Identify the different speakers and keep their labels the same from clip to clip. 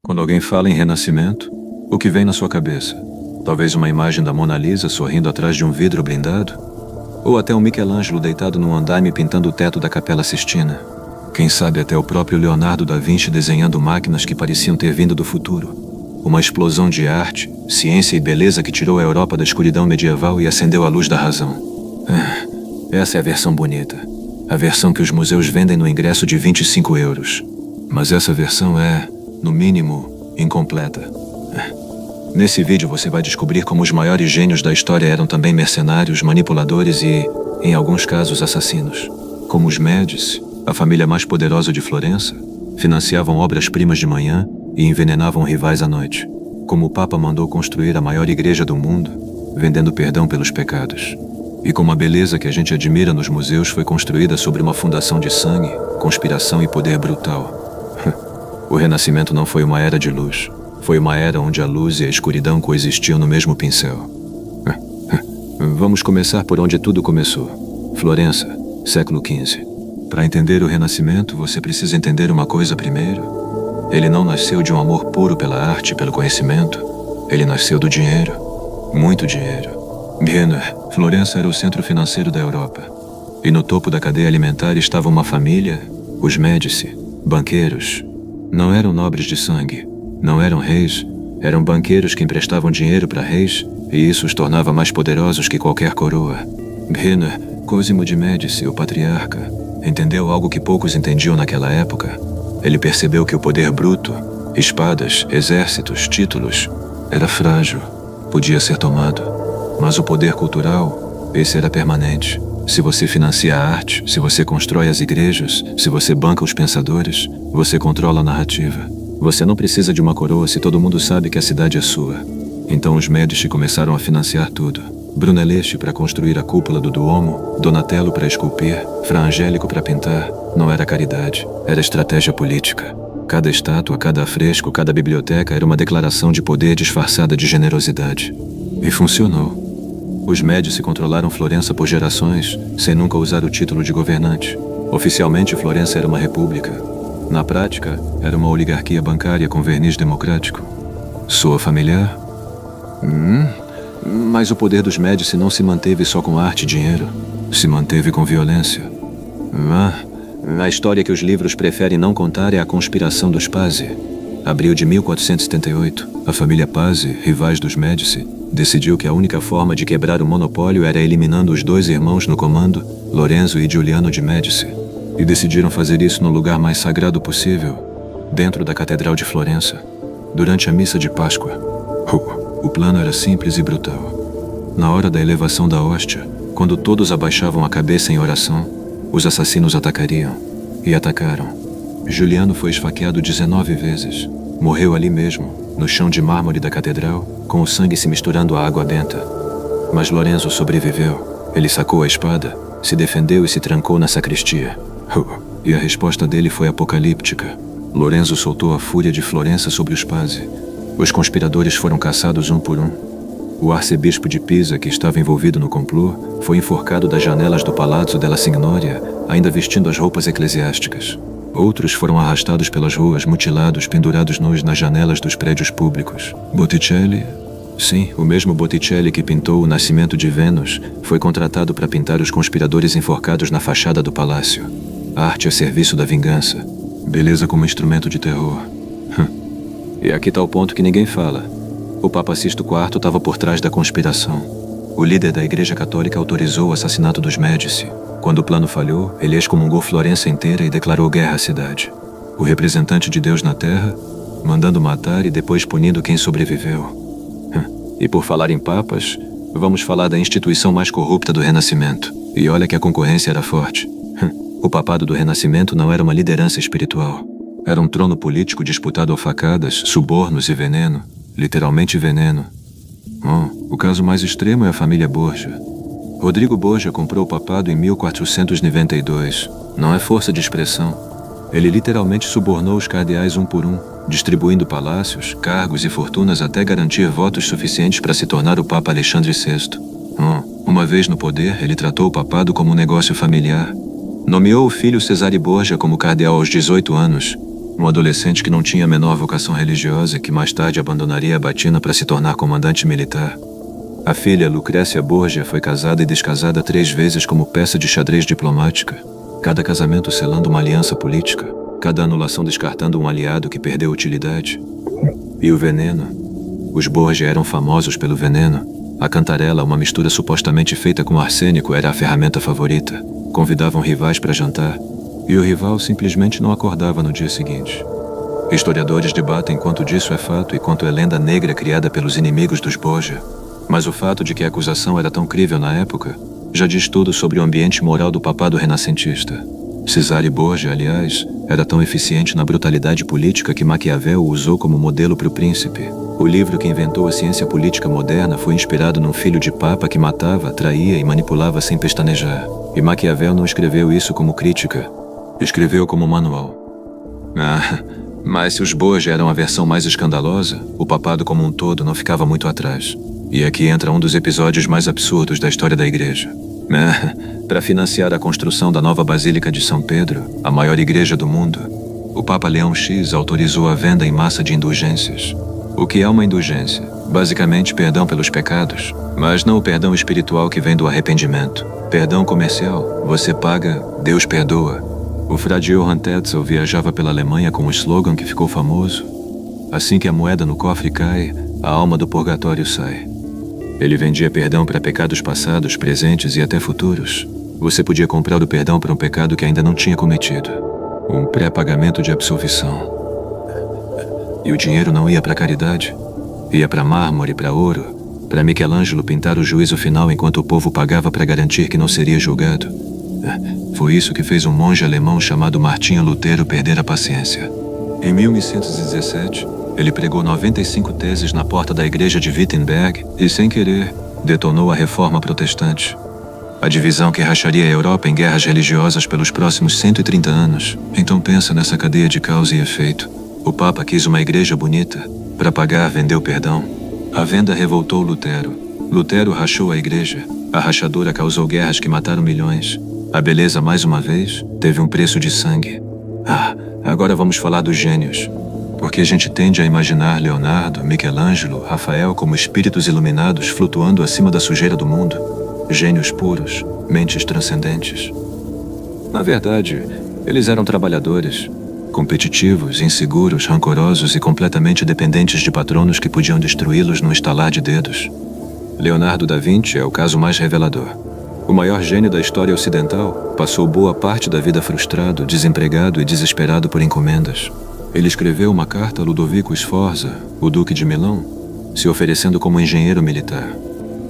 Speaker 1: Quando alguém fala em renascimento, o que vem na sua cabeça? Talvez uma imagem da Mona Lisa sorrindo atrás de um vidro blindado? Ou até um Michelangelo deitado num andaime pintando o teto da Capela Sistina? Quem sabe até o próprio Leonardo da Vinci desenhando máquinas que pareciam ter vindo do futuro? Uma explosão de arte, ciência e beleza que tirou a Europa da escuridão medieval e acendeu a luz da razão. Essa é a versão bonita. A versão que os museus vendem no ingresso de 25 euros. Mas essa versão é, no mínimo, incompleta. Nesse vídeo você vai descobrir como os maiores gênios da história eram também mercenários, manipuladores e, em alguns casos, assassinos. Como os Médici, a família mais poderosa de Florença, financiavam obras-primas de manhã e envenenavam rivais à noite. Como o Papa mandou construir a maior igreja do mundo, vendendo perdão pelos pecados. E como a beleza que a gente admira nos museus foi construída sobre uma fundação de sangue, conspiração e poder brutal. O Renascimento não foi uma era de luz. Foi uma era onde a luz e a escuridão coexistiam no mesmo pincel. Vamos começar por onde tudo começou. Florença, século XV. Para entender o Renascimento, você precisa entender uma coisa primeiro. Ele não nasceu de um amor puro pela arte e pelo conhecimento. Ele nasceu do dinheiro. Muito dinheiro. Florença era o centro financeiro da Europa. E no topo da cadeia alimentar estava uma família, os Médici, banqueiros. Não eram nobres de sangue. Não eram reis, eram banqueiros que emprestavam dinheiro para reis, e isso os tornava mais poderosos que qualquer coroa. Cosimo de Médici, o patriarca, entendeu algo que poucos entendiam naquela época. Ele percebeu que o poder bruto, espadas, exércitos, títulos, era frágil, podia ser tomado. Mas o poder cultural, esse era permanente. Se você financia a arte, se você constrói as igrejas, se você banca os pensadores, você controla a narrativa. Você não precisa de uma coroa se todo mundo sabe que a cidade é sua. Então os Médici começaram a financiar tudo. Brunelleschi para construir a cúpula do Duomo, Donatello para esculpir, Fra Angelico para pintar. Não era caridade, era estratégia política. Cada estátua, cada afresco, cada biblioteca era uma declaração de poder disfarçada de generosidade. E funcionou. Os Médici controlaram Florença por gerações, sem nunca usar o título de governante. Oficialmente, Florença era uma república. Na prática, era uma oligarquia bancária com verniz democrático. Soa familiar? Mas o poder dos Médici não se manteve só com arte e dinheiro. Se manteve com violência. A história que os livros preferem não contar é a conspiração dos Pazzi. Abril de 1478, a família Pazzi, rivais dos Médici, decidiu que a única forma de quebrar o monopólio era eliminando os dois irmãos no comando, Lorenzo e Giuliano de Médici. E decidiram fazer isso no lugar mais sagrado possível, dentro da Catedral de Florença, durante a missa de Páscoa. O plano era simples e brutal. Na hora da elevação da hóstia, quando todos abaixavam a cabeça em oração, os assassinos atacariam. E atacaram. Giuliano foi esfaqueado 19 vezes. Morreu ali mesmo, no chão de mármore da catedral, com o sangue se misturando à água benta. Mas Lorenzo sobreviveu. Ele sacou a espada, se defendeu e se trancou na sacristia. E a resposta dele foi apocalíptica. Lorenzo soltou a fúria de Florença sobre os Pazzi. Os conspiradores foram caçados um por um. O arcebispo de Pisa, que estava envolvido no complô, foi enforcado das janelas do Palazzo della Signoria, ainda vestindo as roupas eclesiásticas. Outros foram arrastados pelas ruas, mutilados, pendurados nus nas janelas dos prédios públicos. Botticelli, sim, o mesmo Botticelli que pintou O Nascimento de Vênus, foi contratado para pintar os conspiradores enforcados na fachada do palácio. Arte a serviço da vingança. Beleza como instrumento de terror. E aqui está o ponto que ninguém fala. O Papa Sisto IV estava por trás da conspiração. O líder da Igreja Católica autorizou o assassinato dos Médici. Quando o plano falhou, ele excomungou Florença inteira e declarou guerra à cidade. O representante de Deus na Terra, mandando matar e depois punindo quem sobreviveu. E por falar em papas, vamos falar da instituição mais corrupta do Renascimento. E olha que a concorrência era forte. O papado do Renascimento não era uma liderança espiritual. Era um trono político disputado a facadas, subornos e veneno. Literalmente veneno. O caso mais extremo é a família Borgia. Rodrigo Borgia comprou o papado em 1492. Não é força de expressão. Ele literalmente subornou os cardeais um por um, distribuindo palácios, cargos e fortunas até garantir votos suficientes para se tornar o Papa Alexandre VI. Uma vez no poder, ele tratou o papado como um negócio familiar. Nomeou o filho Cesare Borgia como cardeal aos 18 anos um adolescente que não tinha a menor vocação religiosa e que mais tarde abandonaria a batina para se tornar comandante militar. A filha, Lucrécia Borgia, foi casada e descasada 3 vezes como peça de xadrez diplomática, cada casamento selando uma aliança política, cada anulação descartando um aliado que perdeu utilidade. E o veneno? Os Borgia eram famosos pelo veneno. A cantarela, uma mistura supostamente feita com arsênico, era a ferramenta favorita. Convidavam rivais para jantar, e o rival simplesmente não acordava no dia seguinte. Historiadores debatem quanto disso é fato e quanto é lenda negra criada pelos inimigos dos Borgia. Mas o fato de que a acusação era tão crível na época já diz tudo sobre o ambiente moral do papado renascentista. Cesare Borgia, aliás, era tão eficiente na brutalidade política que Maquiavel o usou como modelo para o príncipe. O livro que inventou a ciência política moderna foi inspirado num filho de papa que matava, traía e manipulava sem pestanejar. E Maquiavel não escreveu isso como crítica, escreveu como manual. Mas se os Borgia eram a versão mais escandalosa, o papado como um todo não ficava muito atrás. E aqui entra um dos episódios mais absurdos da história da igreja. Para financiar a construção da nova Basílica de São Pedro, a maior igreja do mundo, o Papa Leão X autorizou a venda em massa de indulgências. O que é uma indulgência? Basicamente, perdão pelos pecados, mas não o perdão espiritual que vem do arrependimento. Perdão comercial, você paga, Deus perdoa. O frade Johann Tetzel viajava pela Alemanha com um slogan que ficou famoso: assim que a moeda no cofre cai, a alma do purgatório sai. Ele vendia perdão para pecados passados, presentes e até futuros. Você podia comprar o perdão para um pecado que ainda não tinha cometido. Um pré-pagamento de absolvição. E o dinheiro não ia para caridade. Ia para mármore, para ouro, para Michelangelo pintar o juízo final enquanto o povo pagava para garantir que não seria julgado. Foi isso que fez um monge alemão chamado Martinho Lutero perder a paciência. Em 1117, ele pregou 95 teses na porta da igreja de Wittenberg e, sem querer, detonou a reforma protestante. A divisão que racharia a Europa em guerras religiosas pelos próximos 130 anos. Então pensa nessa cadeia de causa e efeito. O Papa quis uma igreja bonita. Para pagar, vendeu perdão. A venda revoltou Lutero. Lutero rachou a igreja. A rachadura causou guerras que mataram milhões. A beleza, mais uma vez, teve um preço de sangue. Agora vamos falar dos gênios. Porque a gente tende a imaginar Leonardo, Michelangelo, Rafael como espíritos iluminados flutuando acima da sujeira do mundo. Gênios puros, mentes transcendentes. Na verdade, eles eram trabalhadores, competitivos, inseguros, rancorosos e completamente dependentes de patronos que podiam destruí-los num estalar de dedos. Leonardo da Vinci é o caso mais revelador. O maior gênio da história ocidental passou boa parte da vida frustrado, desempregado e desesperado por encomendas. Ele escreveu uma carta a Ludovico Sforza, o duque de Milão, se oferecendo como engenheiro militar.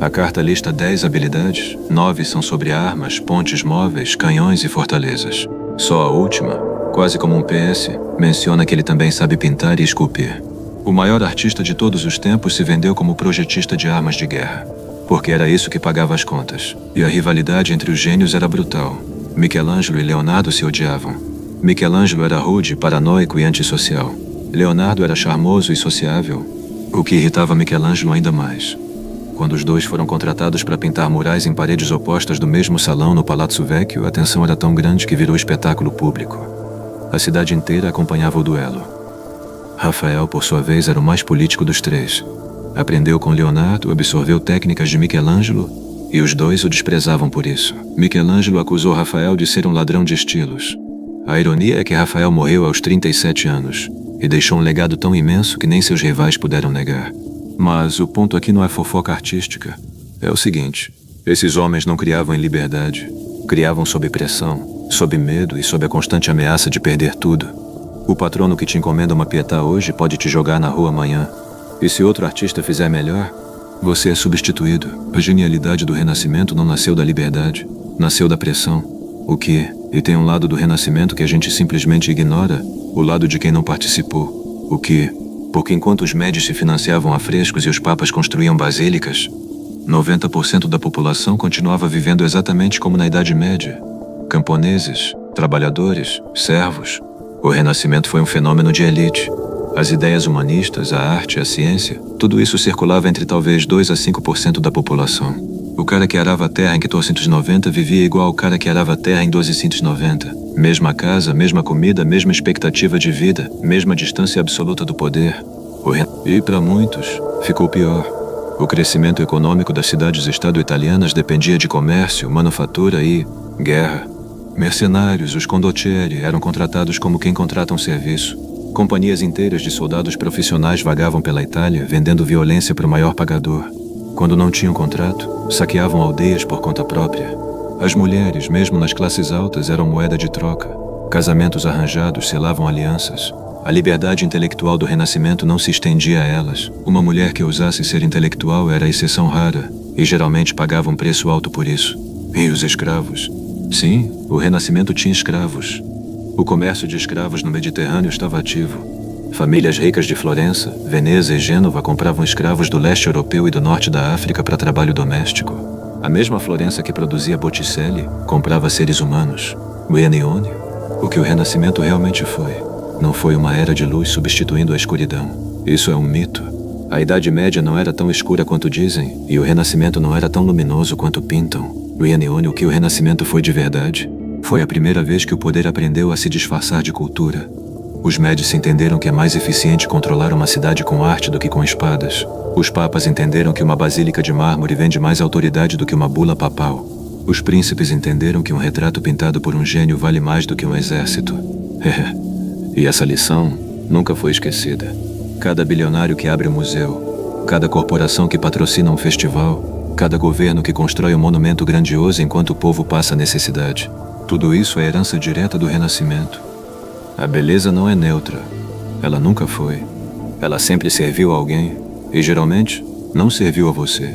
Speaker 1: A carta lista 10 habilidades, 9 são sobre armas, pontes móveis, canhões e fortalezas. Só a última, quase como um PS, menciona que ele também sabe pintar e esculpir. O maior artista de todos os tempos se vendeu como projetista de armas de guerra, porque era isso que pagava as contas. E a rivalidade entre os gênios era brutal. Michelangelo e Leonardo se odiavam. Michelangelo era rude, paranoico e antissocial. Leonardo era charmoso e sociável, o que irritava Michelangelo ainda mais. Quando os dois foram contratados para pintar murais em paredes opostas do mesmo salão no Palazzo Vecchio, a tensão era tão grande que virou espetáculo público. A cidade inteira acompanhava o duelo. Rafael, por sua vez, era o mais político dos três. Aprendeu com Leonardo, absorveu técnicas de Michelangelo e os dois o desprezavam por isso. Michelangelo acusou Rafael de ser um ladrão de estilos. A ironia é que Rafael morreu aos 37 anos e deixou um legado tão imenso que nem seus rivais puderam negar. Mas o ponto aqui não é fofoca artística. É o seguinte: esses homens não criavam em liberdade. Criavam sob pressão, sob medo e sob a constante ameaça de perder tudo. O patrono que te encomenda uma Pietà hoje pode te jogar na rua amanhã. E se outro artista fizer melhor, você é substituído. A genialidade do Renascimento não nasceu da liberdade, nasceu da pressão. E tem um lado do Renascimento que a gente simplesmente ignora, o lado de quem não participou. Porque enquanto os Médici financiavam afrescos e os papas construíam basílicas, 90% da população continuava vivendo exatamente como na Idade Média. Camponeses, trabalhadores, servos. O Renascimento foi um fenômeno de elite. As ideias humanistas, a arte, a ciência, tudo isso circulava entre talvez 2 a 5% da população. O cara que arava a terra em 1490 vivia igual ao cara que arava a terra em 1290. Mesma casa, mesma comida, mesma expectativa de vida, mesma distância absoluta do poder. E para muitos, ficou pior. O crescimento econômico das cidades-estado italianas dependia de comércio, manufatura e guerra. Mercenários, os condottieri, eram contratados como quem contrata um serviço. Companhias inteiras de soldados profissionais vagavam pela Itália, vendendo violência para o maior pagador. Quando não tinham contrato, saqueavam aldeias por conta própria. As mulheres, mesmo nas classes altas, eram moeda de troca. Casamentos arranjados selavam alianças. A liberdade intelectual do Renascimento não se estendia a elas. Uma mulher que ousasse ser intelectual era exceção rara, e geralmente pagava um preço alto por isso. E os escravos? Sim, o Renascimento tinha escravos. O comércio de escravos no Mediterrâneo estava ativo. Famílias ricas de Florença, Veneza e Gênova compravam escravos do leste europeu e do norte da África para trabalho doméstico. A mesma Florença que produzia Botticelli comprava seres humanos. Guianione, o que o Renascimento realmente foi. Não foi uma era de luz substituindo a escuridão. Isso é um mito. A Idade Média não era tão escura quanto dizem, e o Renascimento não era tão luminoso quanto pintam. Guianione, o que o Renascimento foi de verdade, foi a primeira vez que o poder aprendeu a se disfarçar de cultura. Os Médici entenderam que é mais eficiente controlar uma cidade com arte do que com espadas. Os papas entenderam que uma basílica de mármore vende mais autoridade do que uma bula papal. Os príncipes entenderam que um retrato pintado por um gênio vale mais do que um exército. E essa lição nunca foi esquecida. Cada bilionário que abre um museu, cada corporação que patrocina um festival, cada governo que constrói um monumento grandioso enquanto o povo passa necessidade. Tudo isso é herança direta do Renascimento. A beleza não é neutra. Ela nunca foi. Ela sempre serviu a alguém e, geralmente, não serviu a você.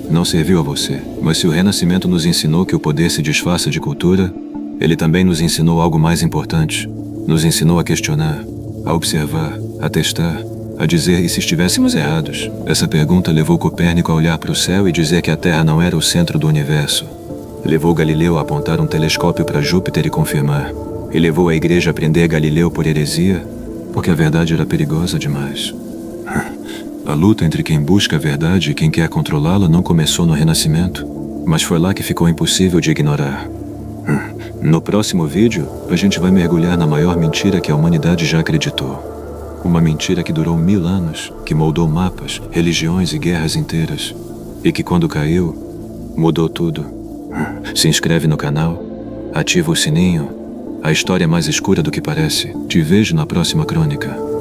Speaker 1: Não serviu a você. Mas se o Renascimento nos ensinou que o poder se disfarça de cultura, ele também nos ensinou algo mais importante. Nos ensinou a questionar, a observar, a testar, a dizer e se estivéssemos errados. Essa pergunta levou Copérnico a olhar para o céu e dizer que a Terra não era o centro do universo. Levou Galileu a apontar um telescópio para Júpiter e confirmar. E levou a igreja a prender Galileu por heresia, porque a verdade era perigosa demais. A luta entre quem busca a verdade e quem quer controlá-la não começou no Renascimento, mas foi lá que ficou impossível de ignorar. No próximo vídeo, a gente vai mergulhar na maior mentira que a humanidade já acreditou. Uma mentira que durou 1000 anos, que moldou mapas, religiões e guerras inteiras. E que quando caiu, mudou tudo. Se inscreve no canal, ativa o sininho. A história é mais escura do que parece. Te vejo na próxima crônica.